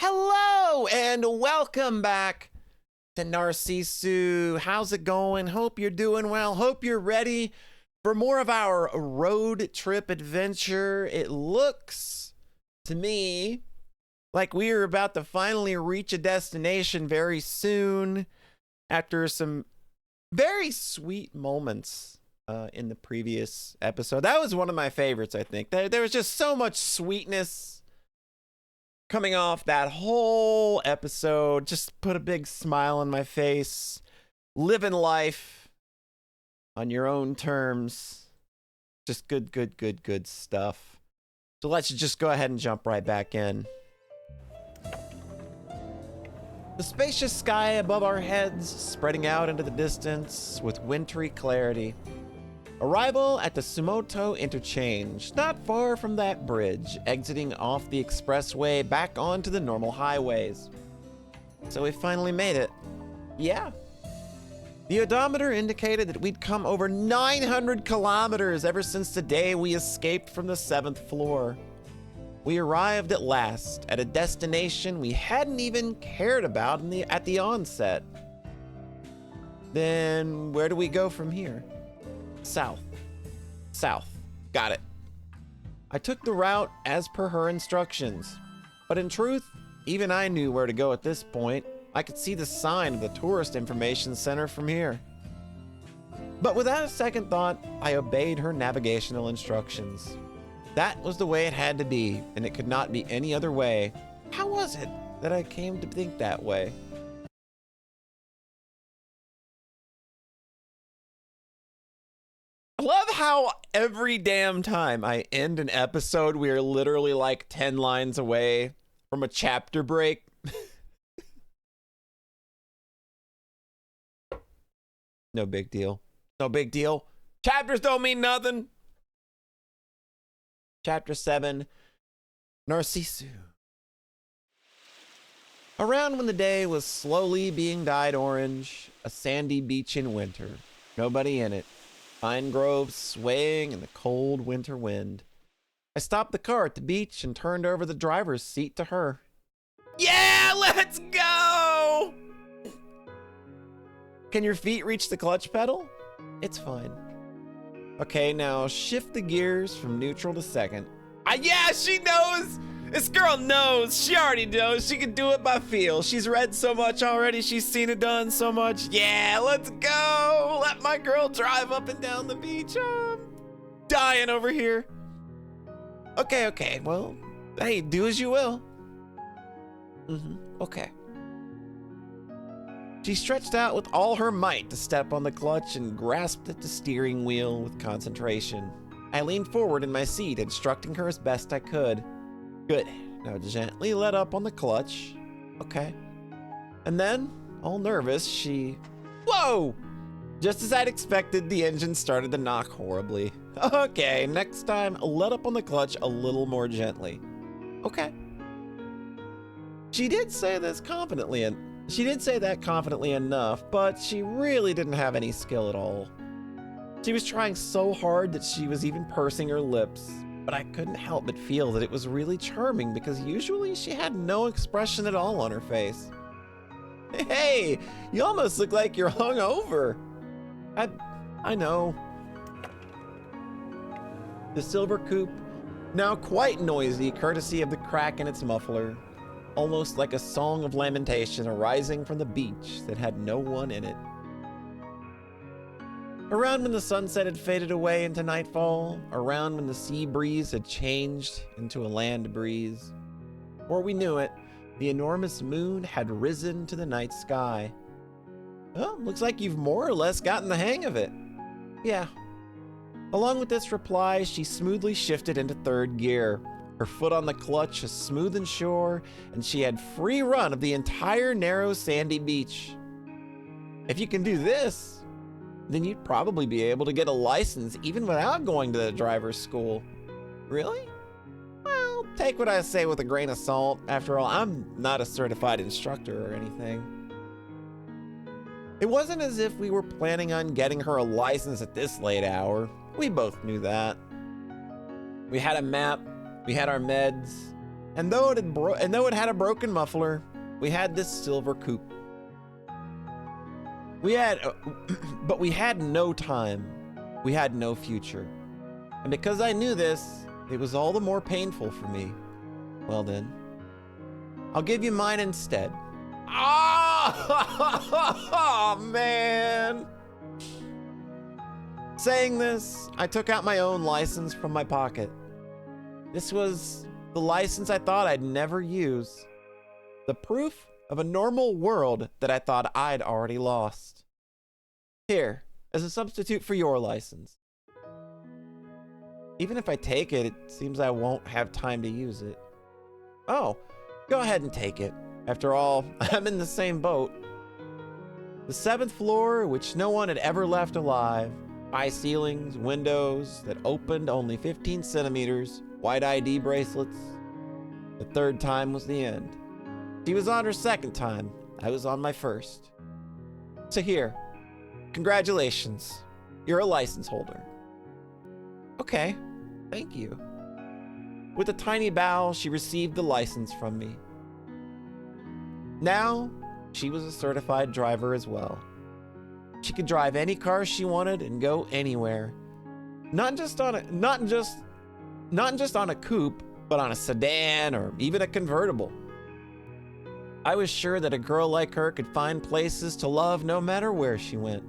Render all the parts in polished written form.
Hello and welcome back to Narcissu. How's it going? Hope you're doing well. Hope you're ready for more of our road trip adventure. It looks to me like we are about to finally reach a destination very soon after some very sweet moments in the previous episode. That was one of my favorites, I think. There was just so much sweetness coming off that whole episode. Just put a big smile on my face. Living life on your own terms. Just good stuff. So let's just go ahead and jump right back in. The spacious sky above our heads spreading out into the distance with wintry clarity. Arrival at the Sumoto interchange, not far from that bridge, exiting off the expressway back onto the normal highways. So we finally made it. Yeah. The odometer indicated that we'd come over 900 kilometers ever since the day we escaped from the 7th floor. We arrived at last at a destination we hadn't even cared about at the onset. Then where do we go from here? South. Got it. I took the route as per her instructions, but in truth, even I knew where to go at this point. I could see the sign of the Tourist Information Center from here. But without a second thought, I obeyed her navigational instructions. That was the way it had to be, and it could not be any other way. How was it that I came to think that way? I love how every damn time I end an episode, we are literally like 10 lines away from a chapter break. No big deal. No big deal. Chapters don't mean nothing. Chapter 7, Narcissu. Around when the day was slowly being dyed orange, a sandy beach in winter. Nobody in it. Pine groves swaying in the cold winter wind. I stopped the car at the beach and turned over the driver's seat to her. Yeah, let's go! Can your feet reach the clutch pedal? It's fine. Okay, now shift the gears from neutral to second. Yeah, she knows! This girl knows. She already knows. She can do it by feel. She's read so much already. She's seen it done so much. Yeah, let's go. Let my girl drive up and down the beach. I'm dying over here. Okay. Well, hey, do as you will. Okay. She stretched out with all her might to step on the clutch and grasped at the steering wheel with concentration. I leaned forward in my seat, instructing her as best I could. Good. Now gently let up on the clutch. Okay. And then, all nervous, she... Whoa! Just as I'd expected, the engine started to knock horribly. Okay, next time, let up on the clutch a little more gently. Okay. She did say that confidently enough, but she really didn't have any skill at all. She was trying so hard that she was even pursing her lips. But I couldn't help but feel that it was really charming because usually she had no expression at all on her face. Hey, you almost look like you're hungover. I know. The silver coupe, now quite noisy courtesy of the crack in its muffler, almost like a song of lamentation arising from the beach that had no one in it. Around when the sunset had faded away into nightfall, around when the sea breeze had changed into a land breeze. Before we knew it, the enormous moon had risen to the night sky. Well, looks like you've more or less gotten the hang of it. Yeah. Along with this reply, she smoothly shifted into third gear, her foot on the clutch as smooth and sure, and she had free run of the entire narrow sandy beach. If you can do this, then you'd probably be able to get a license even without going to the driver's school. Really? Well, take what I say with a grain of salt. After all, I'm not a certified instructor or anything. It wasn't as if we were planning on getting her a license at this late hour. We both knew that. We had a map, we had our meds, And though it had a broken muffler, we had this silver coupe. But we had no time. We had no future. And because I knew this, it was all the more painful for me. Well then, I'll give you mine instead. Oh, man. Saying this, I took out my own license from my pocket. This was the license I thought I'd never use. The proof of a normal world that I thought I'd already lost. Here, as a substitute for your license. Even if I take it, it seems I won't have time to use it. Oh, go ahead and take it. After all, I'm in the same boat. The 7th floor, which no one had ever left alive. High ceilings, windows that opened only 15 centimeters, white ID bracelets. The 3rd time was the end. She was on her 2nd time. I was on my 1st. So here, congratulations. You're a license holder. Okay, thank you. With a tiny bow, she received the license from me. Now, she was a certified driver as well. She could drive any car she wanted and go anywhere. Not just on a coupe, but on a sedan or even a convertible. I was sure that a girl like her could find places to love no matter where she went.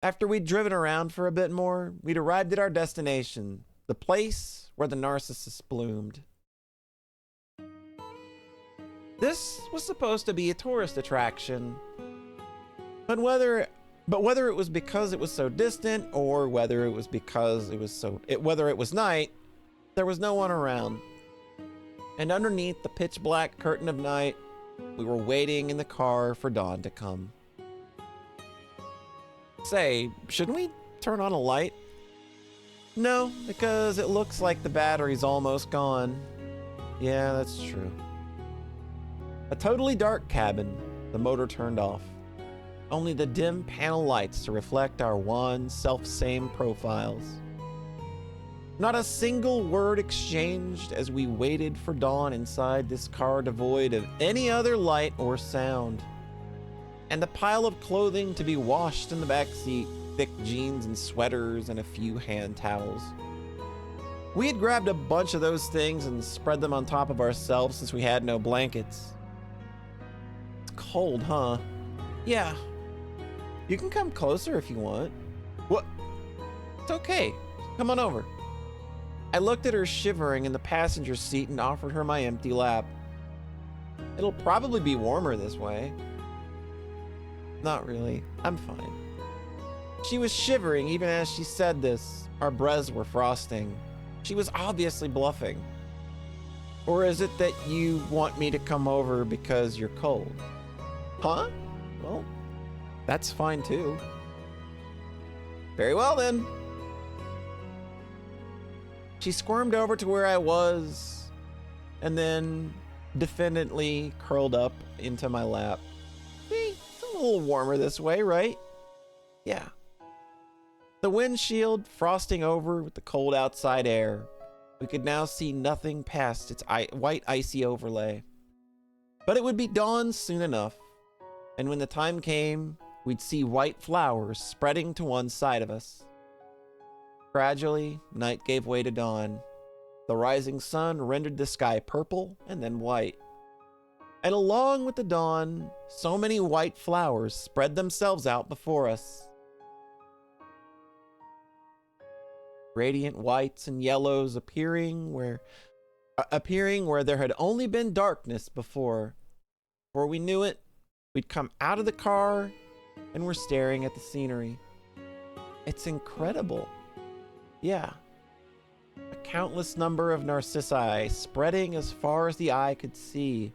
After we'd driven around for a bit more, we'd arrived at our destination, the place where the Narcissus bloomed. This was supposed to be a tourist attraction, but whether it was because it was so distant or whether it was because whether it was night, there was no one around. And underneath the pitch black curtain of night, we were waiting in the car for dawn to come. Say, shouldn't we turn on a light? No, because it looks like the battery's almost gone. Yeah, that's true. A totally dark cabin, the motor turned off. Only the dim panel lights to reflect our wan, self-same profiles. Not a single word exchanged as we waited for dawn inside this car devoid of any other light or sound. And a pile of clothing to be washed in the back seat, thick jeans and sweaters and a few hand towels. We had grabbed a bunch of those things and spread them on top of ourselves since we had no blankets. It's cold, huh? Yeah. You can come closer if you want. What? It's okay. Come on over. I looked at her shivering in the passenger seat and offered her my empty lap. It'll probably be warmer this way. Not really. I'm fine. She was shivering even as she said this. Our breaths were frosting. She was obviously bluffing. Or is it that you want me to come over because you're cold? Huh? Well, that's fine too. Very well then. She squirmed over to where I was and then defendantly curled up into my lap. See, it's a little warmer this way, right? Yeah. The windshield frosting over with the cold outside air. We could now see nothing past its white icy overlay. But it would be dawn soon enough. And when the time came, we'd see white flowers spreading to one side of us. Gradually, night gave way to dawn. The rising sun rendered the sky purple and then white. And along with the dawn, so many white flowers spread themselves out before us. Radiant whites and yellows appearing where there had only been darkness before. Before we knew it, we'd come out of the car and were staring at the scenery. It's incredible. Yeah. A countless number of narcissi spreading as far as the eye could see.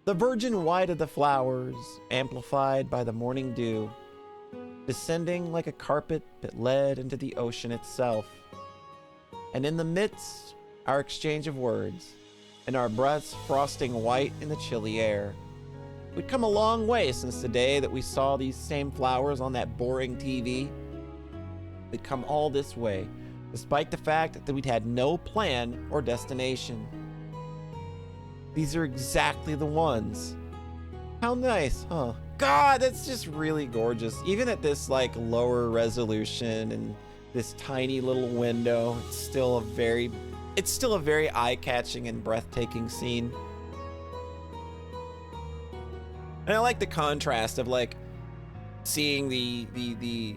The virgin white of the flowers, amplified by the morning dew, descending like a carpet that led into the ocean itself. And in the midst, our exchange of words, and our breaths frosting white in the chilly air. We'd come a long way since the day that we saw these same flowers on that boring TV. We'd come all this way despite the fact that we'd had no plan or destination. These are exactly the ones. How nice, huh? God, that's just really gorgeous. Even at this like lower resolution and this tiny little window, it's still a very eye-catching and breathtaking scene. And I like the contrast of like seeing the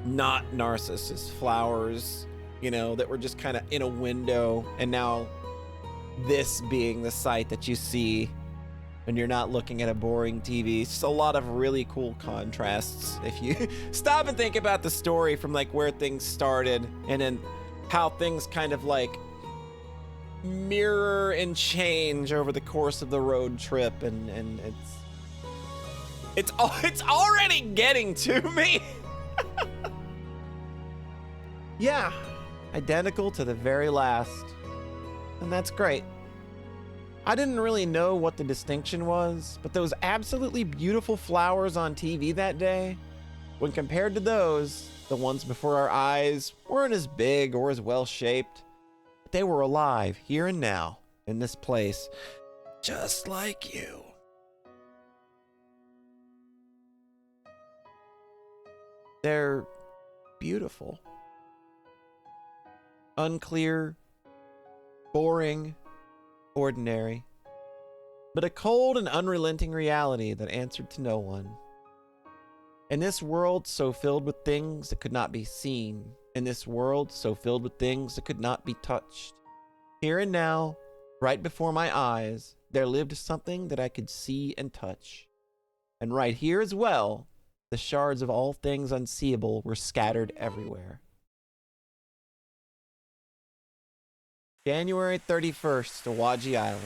not narcissus flowers, you know, that were just kind of in a window, and now this being the sight that you see when you're not looking at a boring TV. It's just a lot of really cool contrasts if you stop and think about the story from like where things started and then how things kind of like mirror and change over the course of the road trip, and it's already getting to me. Yeah, identical to the very last, and that's great. I didn't really know what the distinction was, but those absolutely beautiful flowers on TV that day, when compared to those, the ones before our eyes, weren't as big or as well shaped. But they were alive here and now in this place, just like you. They're beautiful. Unclear, boring, ordinary, but a cold and unrelenting reality that answered to no one. In this world so filled with things that could not be seen, in this world so filled with things that could not be touched, here and now, right before my eyes, there lived something that I could see and touch. And right here as well, the shards of all things unseeable were scattered everywhere. January 31st, Awaji Island.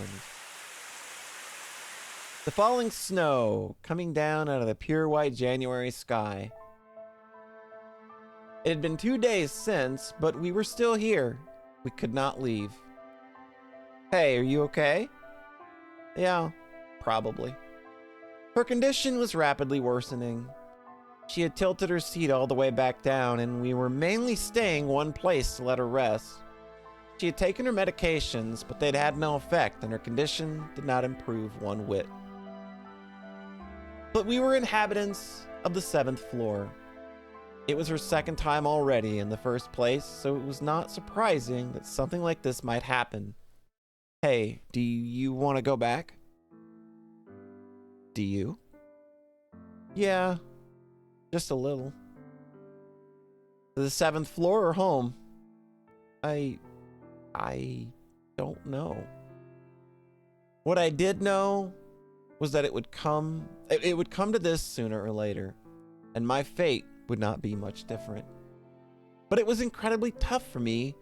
The falling snow coming down out of the pure white January sky. It had been 2 days since, but we were still here. We could not leave. Hey, are you okay? Yeah, probably. Her condition was rapidly worsening. She had tilted her seat all the way back down, and we were mainly staying one place to let her rest. She had taken her medications, but they'd had no effect, and her condition did not improve one whit. But we were inhabitants of the 7th floor. It was her second time already in the first place, so it was not surprising that something like this might happen. Hey, do you want to go back? Do you? Yeah, just a little. To the 7th floor or home? I don't know. What I did know was that it would come to this sooner or later, and my fate would not be much different. But it was incredibly tough for me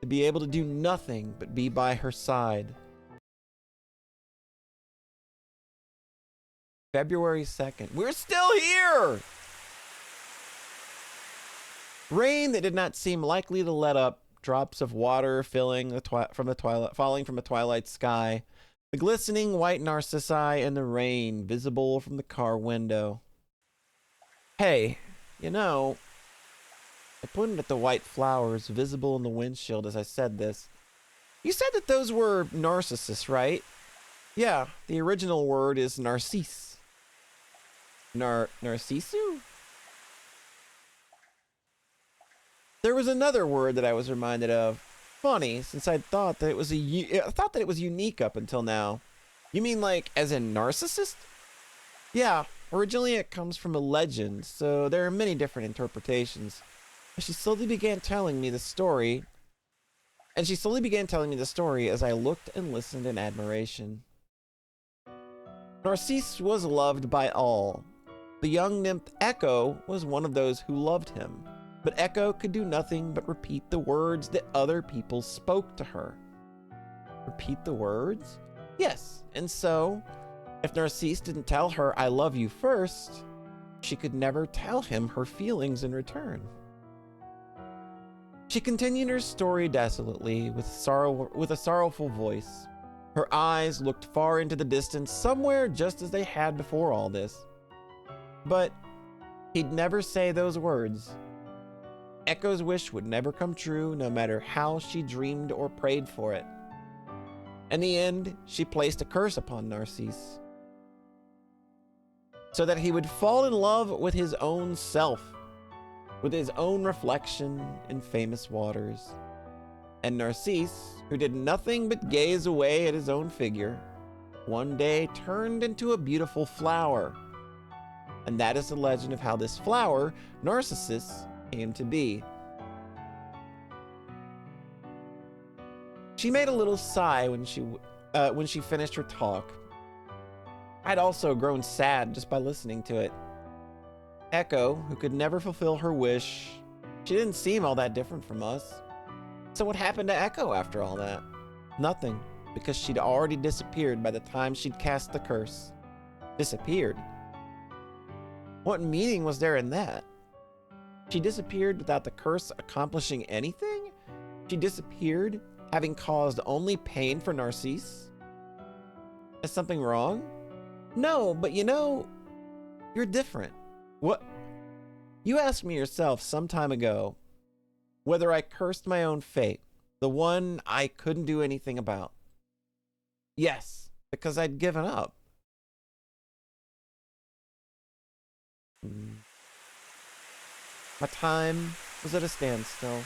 to be able to do nothing but be by her side. February 2nd. We're still here! Rain that did not seem likely to let up, drops of water falling from a twilight sky, the glistening white narcissi in the rain visible from the car window. Hey, you know, I pointed at the white flowers visible in the windshield as I said this. You said that those were narcissus, right? Yeah, the original word is narcisse. Narcissu? There was another word that I was reminded of. Funny, since I thought that it was unique up until now. You mean like as in narcissist? Yeah, originally it comes from a legend, so there are many different interpretations. She slowly began telling me the story as I looked and listened in admiration. Narcisse was loved by all. The young nymph Echo was one of those who loved him. But Echo could do nothing but repeat the words that other people spoke to her. Repeat the words? Yes, and so, if Narcisse didn't tell her I love you first, she could never tell him her feelings in return. She continued her story desolately, with a sorrowful voice. Her eyes looked far into the distance, somewhere just as they had before all this. But he'd never say those words. Echo's wish would never come true, no matter how she dreamed or prayed for it. In the end, she placed a curse upon Narcissu, so that he would fall in love with his own self, with his own reflection in famous waters. And Narcissu, who did nothing but gaze away at his own figure, one day turned into a beautiful flower. And that is the legend of how this flower, Narcissus, came to be. She made a little sigh when she finished her talk. I'd also grown sad just by listening to it. Echo, who could never fulfill her wish, she didn't seem all that different from us. So what happened to Echo after all that? Nothing, because she'd already disappeared by the time she'd cast the curse. Disappeared? What meaning was there in that? She disappeared without the curse accomplishing anything? She disappeared having caused only pain for Narcissu? Is something wrong? No, but you're different. What? You asked me yourself some time ago whether I cursed my own fate, the one I couldn't do anything about. Yes, because I'd given up. My time was at a standstill.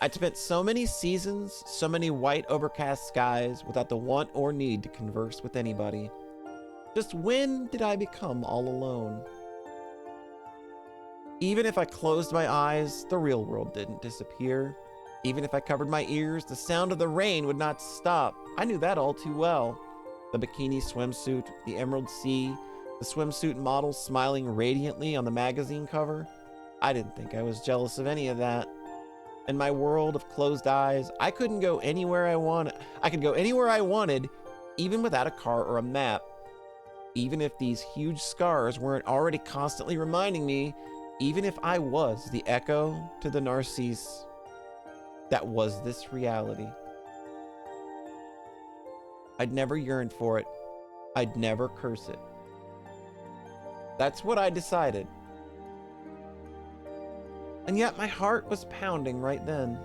I'd spent so many seasons, so many white overcast skies without the want or need to converse with anybody. Just when did I become all alone? Even if I closed my eyes, the real world didn't disappear. Even if I covered my ears, the sound of the rain would not stop. I knew that all too well. The bikini swimsuit, the emerald sea, the swimsuit model smiling radiantly on the magazine cover. I didn't think I was jealous of any of that. In my world of closed eyes, I couldn't go anywhere I wanted. I could go anywhere I wanted, even without a car or a map. Even if these huge scars weren't already constantly reminding me, even if I was the echo to the Narcissu that was this reality. I'd never yearn for it. I'd never curse it. That's what I decided. And yet my heart was pounding right then.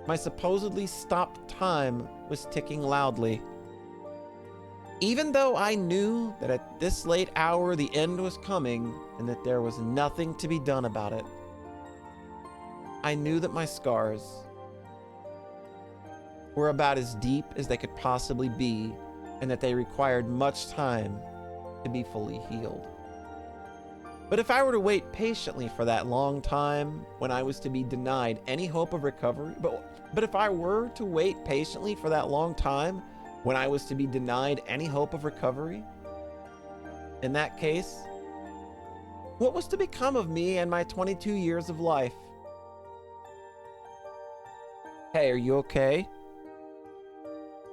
My supposedly stopped time was ticking loudly. Even though I knew that at this late hour the end was coming and that there was nothing to be done about it, I knew that my scars were about as deep as they could possibly be and that they required much time to be fully healed. But if I were to wait patiently for that long time when I was to be denied any hope of recovery, but if I were to wait patiently for that long time when I was to be denied any hope of recovery, in that case, what was to become of me and my 22 years of life? Hey, are you okay?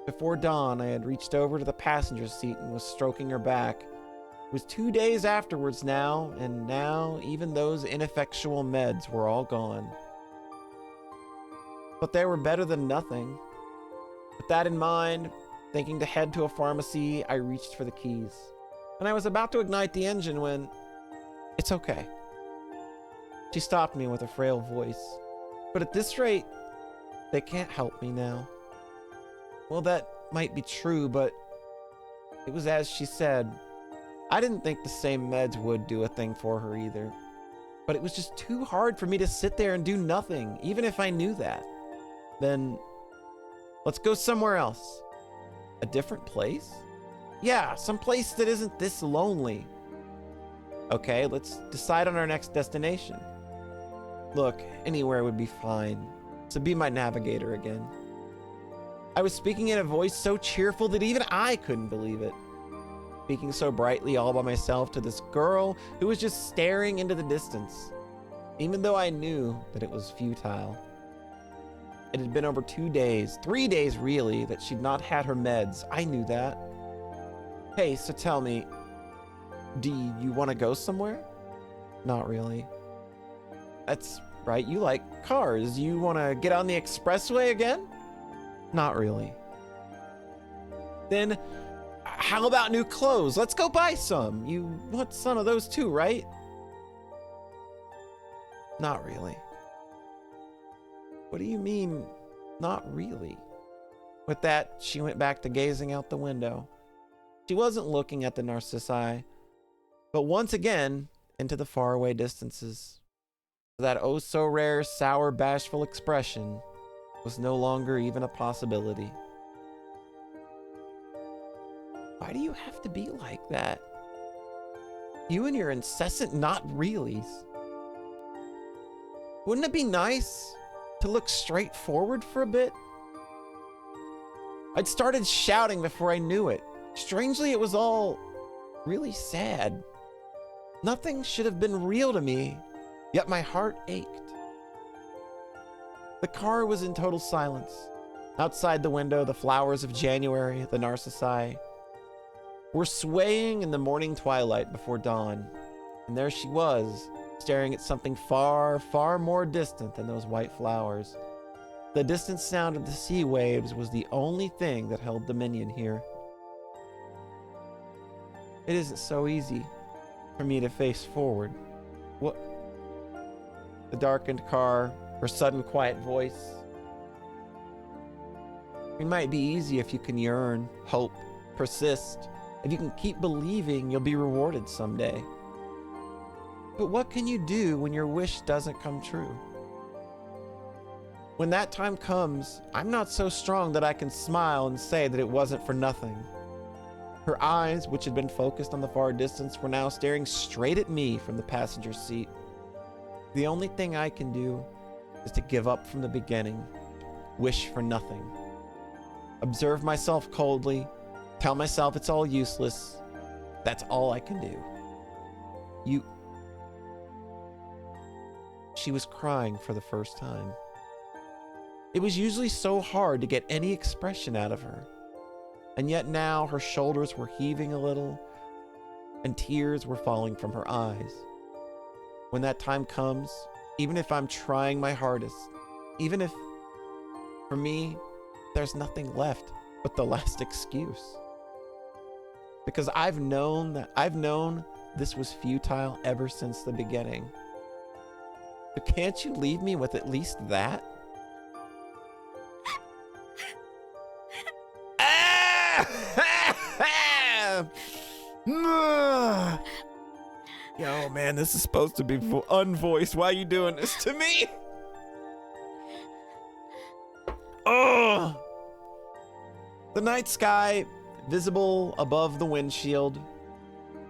Before dawn, I had reached over to the passenger seat and was stroking her back. It was 2 days afterwards now, and now even those ineffectual meds were all gone. But they were better than nothing. With that in mind, thinking to head to a pharmacy, I reached for the keys. And I was about to ignite the engine when... It's okay. She stopped me with a frail voice. But at this rate, they can't help me now. Well, that might be true, but it was as she said. I didn't think the same meds would do a thing for her either. But it was just too hard for me to sit there and do nothing, even if I knew that. Then, let's go somewhere else. A different place? Yeah, some place that isn't this lonely. Okay, let's decide on our next destination. Look, anywhere would be fine. So be my navigator again. I was speaking in a voice so cheerful that even I couldn't believe it. Speaking so brightly all by myself to this girl who was just staring into the distance, even though I knew that it was futile. It had been over 2 days, 3 days really, that she'd not had her meds. I knew that. Hey, so tell me, do you want to go somewhere? Not really. That's right, you like cars. You want to get on the expressway again? Not really. Then, how about new clothes? Let's go buy some. You want some of those too, right? Not really. What do you mean, not really? With that, she went back to gazing out the window. She wasn't looking at the Narcissi, but once again into the faraway distances. That oh so rare, sour, bashful expression was no longer even a possibility. Why do you have to be like that? You and your incessant not reallys. Wouldn't it be nice to look straight forward for a bit? I'd started shouting before I knew it. Strangely, it was all really sad. Nothing should have been real to me, yet my heart ached. The car was in total silence. Outside the window, the flowers of January, the narcissi, were swaying in the morning twilight before dawn. And there she was, staring at something far, far more distant than those white flowers. The distant sound of the sea waves was the only thing that held dominion here. It isn't so easy for me to face forward. What? The darkened car, her sudden quiet voice. It might be easy if you can yearn, hope, persist. If you can keep believing, you'll be rewarded someday. But what can you do when your wish doesn't come true? When that time comes, I'm not so strong that I can smile and say that it wasn't for nothing. Her eyes, which had been focused on the far distance, were now staring straight at me from the passenger seat. The only thing I can do is to give up from the beginning, wish for nothing. Observe myself coldly, tell myself it's all useless. That's all I can do. She was crying for the first time. It was usually so hard to get any expression out of her. And yet now her shoulders were heaving a little and tears were falling from her eyes. When that time comes, even if I'm trying my hardest, even if, for me, there's nothing left but the last excuse. Because I've known this was futile ever since the beginning. But can't you leave me with at least that? Yo, man, this is supposed to be unvoiced. Why are you doing this to me? Oh! The night sky, visible above the windshield.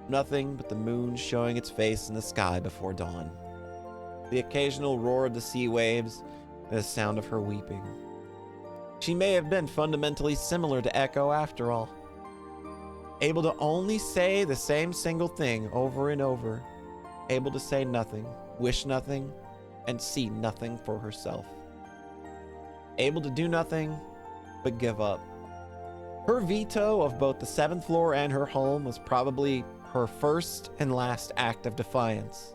Nothing but the moon showing its face in the sky before dawn. The occasional roar of the sea waves and the sound of her weeping. She may have been fundamentally similar to Echo after all. Able to only say the same single thing over and over. Able to say nothing, wish nothing, and see nothing for herself. Able to do nothing but give up. Her veto of both the 7th floor and her home was probably her first and last act of defiance.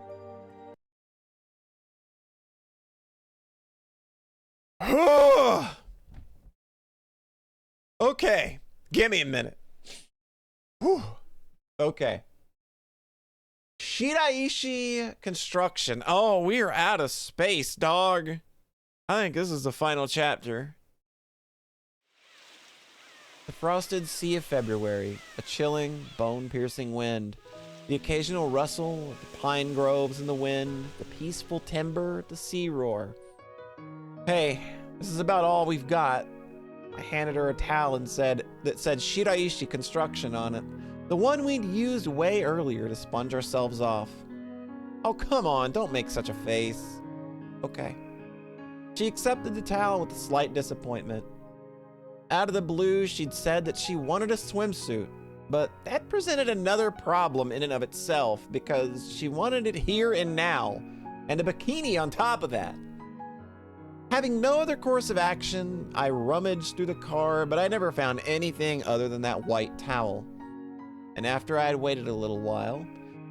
Okay, give me a minute. Whew. Okay. Shiraishi construction. Oh, we are out of space, dog. I think this is the final chapter. The frosted sea of February, a chilling, bone-piercing wind, the occasional rustle of the pine groves in the wind, the peaceful timber, the sea roar. Hey, this is about all we've got. I handed her a towel and said Shiraishi construction on it. The one we'd used way earlier to sponge ourselves off. Oh, come on, don't make such a face. Okay. She accepted the towel with a slight disappointment. Out of the blue, she'd said that she wanted a swimsuit, but that presented another problem in and of itself because she wanted it here and now, and a bikini on top of that. Having no other course of action, I rummaged through the car, but I never found anything other than that white towel. And after I had waited a little while,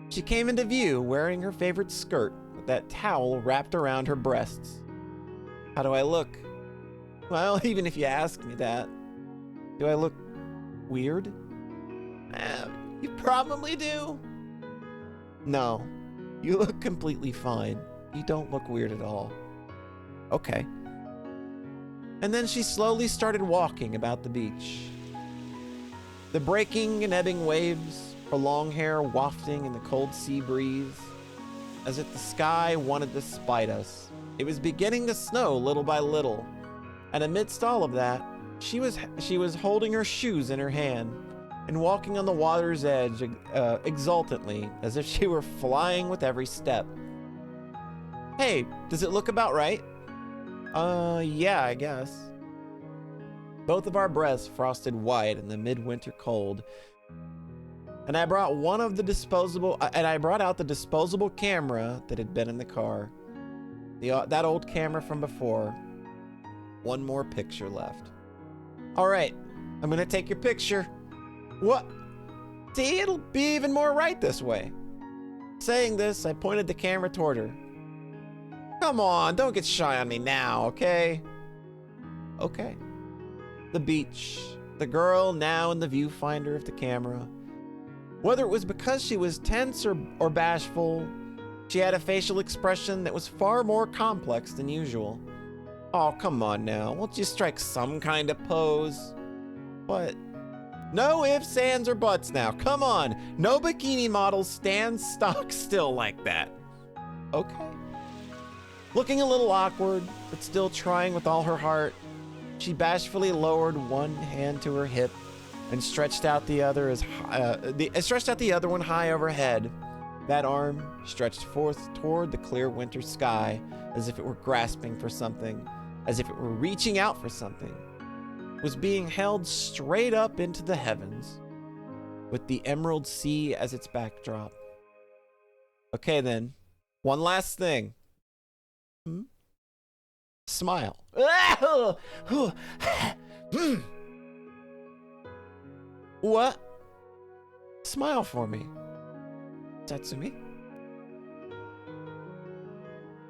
she came into view wearing her favorite skirt with that towel wrapped around her breasts. How do I look? Well, even if you ask me that, do I look weird? You probably do. No, you look completely fine. You don't look weird at all. Okay. And then she slowly started walking about the beach. The breaking and ebbing waves, her long hair wafting in the cold sea breeze, as if the sky wanted to spite us. It was beginning to snow little by little, and amidst all of that, she was holding her shoes in her hand and walking on the water's edge exultantly, as if she were flying with every step. Hey, does it look about right? Yeah, I guess. Both of our breaths frosted white in the midwinter cold, and I brought out the disposable camera that had been in the car. That old camera from before. One more picture left. All right, I'm gonna take your picture. What? See, it'll be even more right this way. Saying this, I pointed the camera toward her. Come on, don't get shy on me now, okay? Okay. The beach, the girl now in the viewfinder of the camera. Whether it was because she was tense or bashful, she had a facial expression that was far more complex than usual. Oh, come on now, won't you strike some kind of pose? What? No ifs, ands, or buts now, come on. No bikini models stand stock still like that. Okay. Looking a little awkward, but still trying with all her heart, she bashfully lowered one hand to her hip and stretched out the other one high overhead. That arm stretched forth toward the clear winter sky, as if it were grasping for something, as if it were reaching out for something. Was being held straight up into the heavens, with the emerald sea as its backdrop. Okay then, one last thing. Smile. What? Smile for me, Setsumi.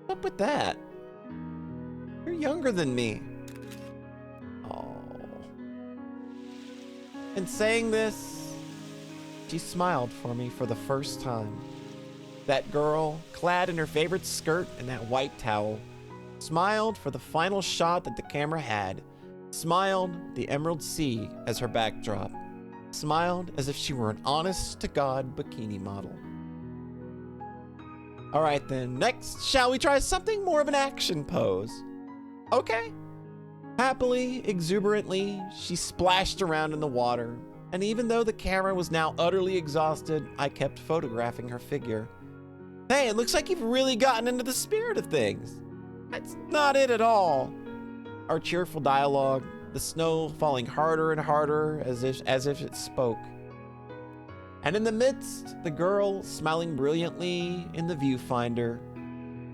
What's up with that? You're younger than me. Oh. In saying this, she smiled for me for the first time. That girl, clad in her favorite skirt and that white towel, smiled for the final shot that the camera had, smiled the emerald sea as her backdrop, smiled as if she were an honest-to-God bikini model. All right then, next, shall we try something more of an action pose? Okay. Happily, exuberantly, she splashed around in the water, and even though the camera was now utterly exhausted, I kept photographing her figure. Hey, it looks like you've really gotten into the spirit of things. That's not it at all. Our cheerful dialogue, the snow falling harder and harder as if it spoke. And in the midst, the girl smiling brilliantly in the viewfinder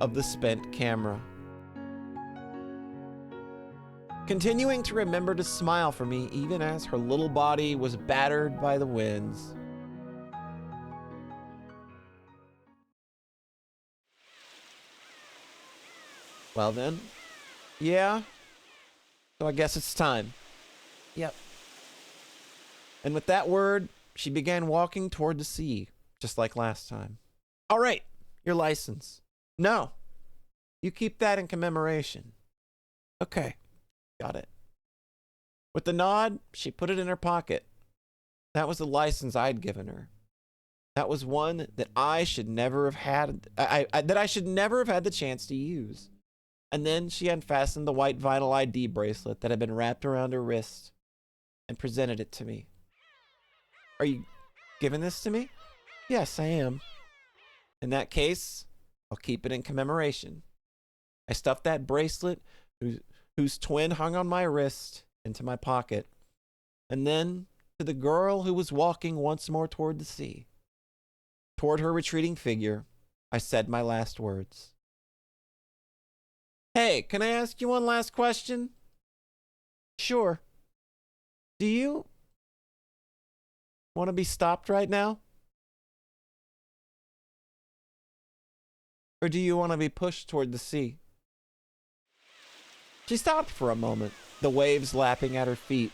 of the spent camera. Continuing to remember to smile for me even as her little body was battered by the winds. Well then, yeah, so I guess it's time. Yep. And with that word, she began walking toward the sea, just like last time. All right, your license. No, you keep that in commemoration. Okay, got it. With the nod, she put it in her pocket. That was the license I'd given her. That was one that I should never have had, that I should never have had the chance to use. And then she unfastened the white vinyl ID bracelet that had been wrapped around her wrist and presented it to me. Are you giving this to me? Yes, I am. In that case, I'll keep it in commemoration. I stuffed that bracelet, whose twin hung on my wrist, into my pocket. And then, to the girl who was walking once more toward the sea, toward her retreating figure, I said my last words. Hey, can I ask you one last question? Sure. Do you want to be stopped right now? Or do you want to be pushed toward the sea? She stopped for a moment, the waves lapping at her feet.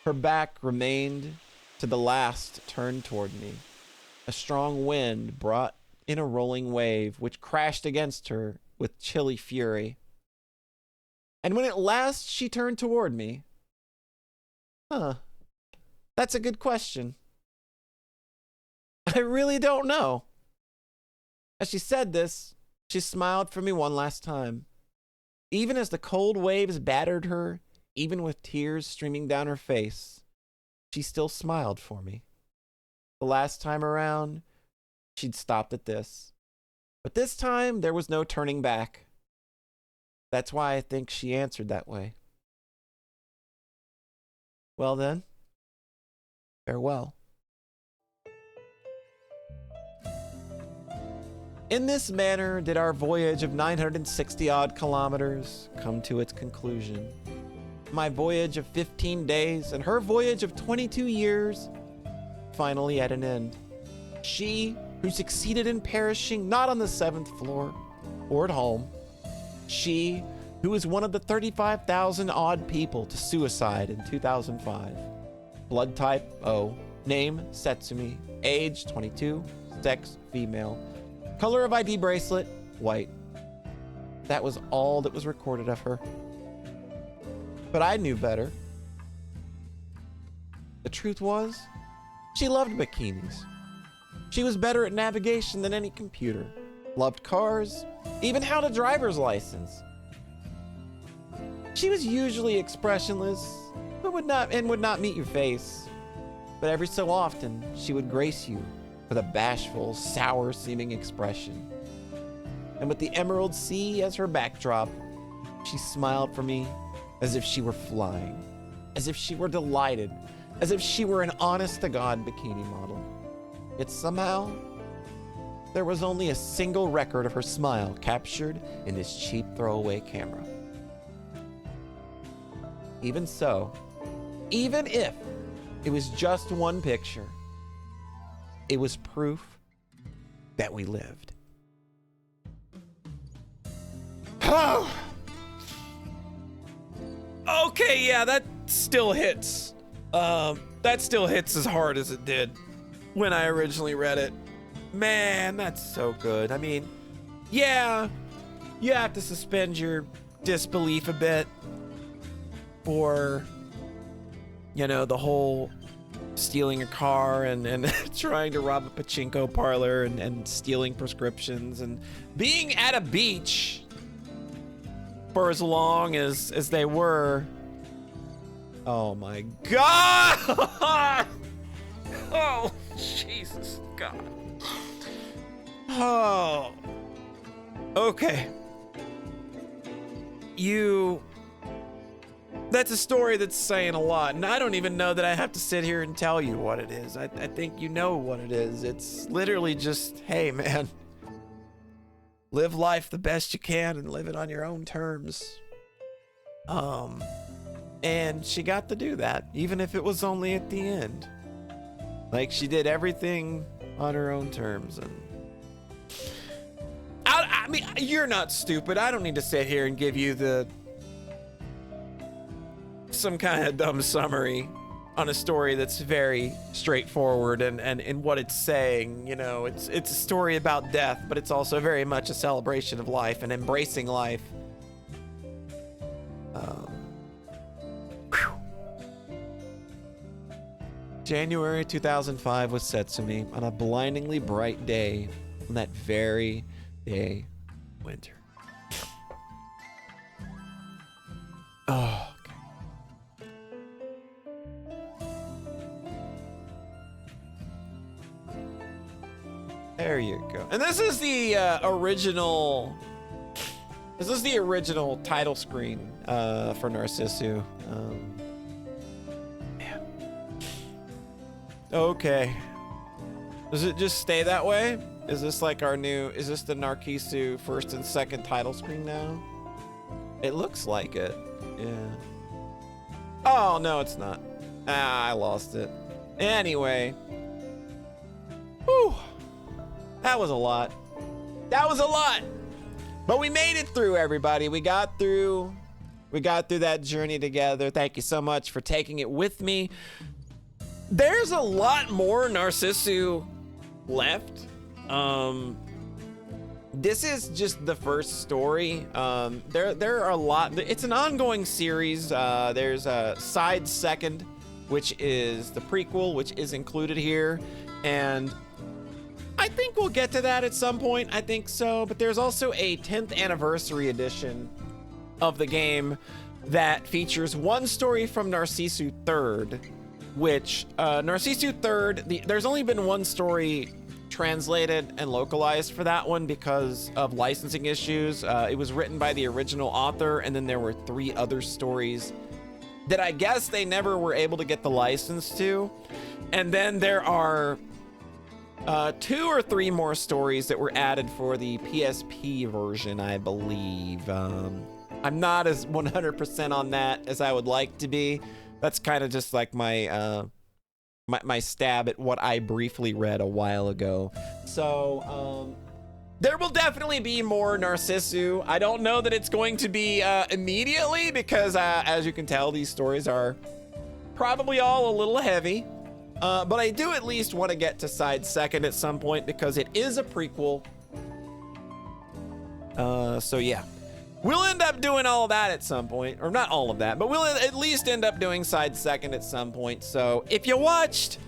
Her back remained to the last turned toward me. A strong wind brought in a rolling wave, which crashed against her with chilly fury. And when at last she turned toward me, that's a good question. I really don't know. As she said this, she smiled for me one last time. Even as the cold waves battered her, even with tears streaming down her face, she still smiled for me. The last time around, she'd stopped at this. But this time, there was no turning back. That's why I think she answered that way. Well then, farewell. In this manner did our voyage of 960-odd kilometers come to its conclusion. My voyage of 15 days and her voyage of 22 years finally at an end. She, who succeeded in perishing not on the 7th floor or at home. She, who is one of the 35,000-odd people to suicide in 2005. Blood type O. Name Setsumi. Age 22. Sex female. Color of ID bracelet, white. That was all that was recorded of her. But I knew better. The truth was, she loved bikinis. She was better at navigation than any computer. Loved cars, even held a driver's license. She was usually expressionless, but would not meet your face. But every so often, she would grace you with a bashful, sour-seeming expression. And with the Emerald Sea as her backdrop, she smiled for me as if she were flying, as if she were delighted, as if she were an honest-to-God bikini model. Yet somehow, there was only a single record of her smile captured in this cheap throwaway camera. Even so, even if it was just one picture, it was proof that we lived. Oh! Okay, yeah, that still hits. That still hits as hard as it did when I originally read it. Man, that's so good. I mean, yeah, you have to suspend your disbelief a bit for, you know, the whole stealing a car and trying to rob a pachinko parlor and stealing prescriptions and being at a beach for as long as they were. Oh my God! Oh, Jesus God. Oh. Okay. That's a story that's saying a lot, and I don't even know that I have to sit here and tell you what it is. I think you know what it is. It's literally just, hey man, live life the best you can and live it on your own terms. And she got to do that, even if it was only at the end. Like, she did everything on her own terms, and I mean, you're not stupid. I don't need to sit here and give you some kind of dumb summary on a story that's very straightforward and in what it's saying. You know, it's a story about death, but it's also very much a celebration of life and embracing life. January 2005 with Setsumi on a blindingly bright day on that very day winter. Oh, okay. There you go. And this is the original. This is the original title screen for Narcissu. Man. Okay. Does it just stay that way? Is this like our new? Is this the Narcissu first and second title screen now? It looks like it. Yeah. Oh no, it's not. I lost it. Anyway. Whew. That was a lot. That was a lot. But we made it through, everybody. We got through that journey together. Thank you so much for taking it with me. There's a lot more Narcissu left. this is just the first story. There are a lot. It's an ongoing series. There's a side second, which is the prequel, which is included here, and I think we'll get to that at some point. I think so. But there's also a 10th anniversary edition of the game that features one story from Narcissu Third, which Narcissu Third, there's only been one story translated and localized for that one because of licensing issues. It was written by the original author, and then there were 3 other stories that I guess they never were able to get the license to. And then there are 2 or 3 more stories that were added for the PSP version, I believe. I'm not as 100% on that as I would like to be. That's kind of just like my my stab at what I briefly read a while ago. So there will definitely be more Narcissu. I don't know that it's going to be immediately because as you can tell, these stories are probably all a little heavy. But I do at least want to get to side second at some point because it is a prequel. So yeah. We'll end up doing all of that at some point, or not all of that, but we'll at least end up doing side second at some point. So if you watched,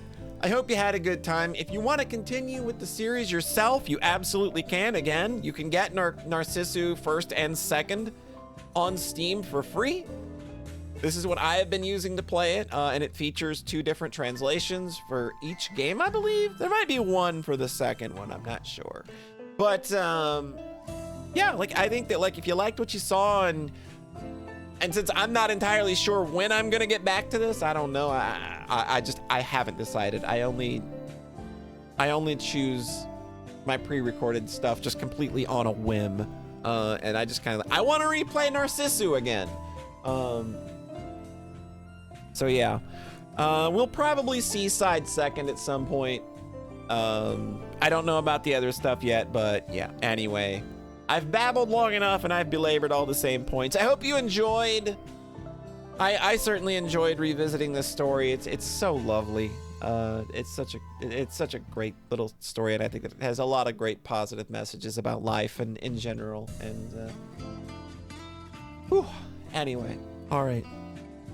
I hope you had a good time. If you want to continue with the series yourself, you absolutely can. Again, you can get Narcissu first and second on Steam for free. This is what I have been using to play it, and it features 2 different translations for each game, I believe. There might be one for the second one, I'm not sure. But, yeah, like I think that like if you liked what you saw and since I'm not entirely sure when I'm gonna get back to this, I don't know. I haven't decided. I only choose my pre-recorded stuff just completely on a whim, and I just kind of I want to replay Narcissu again. So yeah, we'll probably see side second at some point. I don't know about the other stuff yet, but yeah. Anyway. I've babbled long enough and I've belabored all the same points. I hope you enjoyed. I certainly enjoyed revisiting this story. It's so lovely. It's such a great little story, and I think it has a lot of great positive messages about life and in general. And anyway, all right.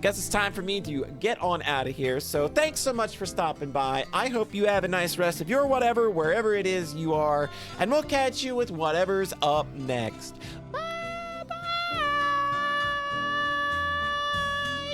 Guess it's time for me to get on out of here. So thanks so much for stopping by. I hope you have a nice rest of your whatever, wherever it is you are, and we'll catch you with whatever's up next. Bye.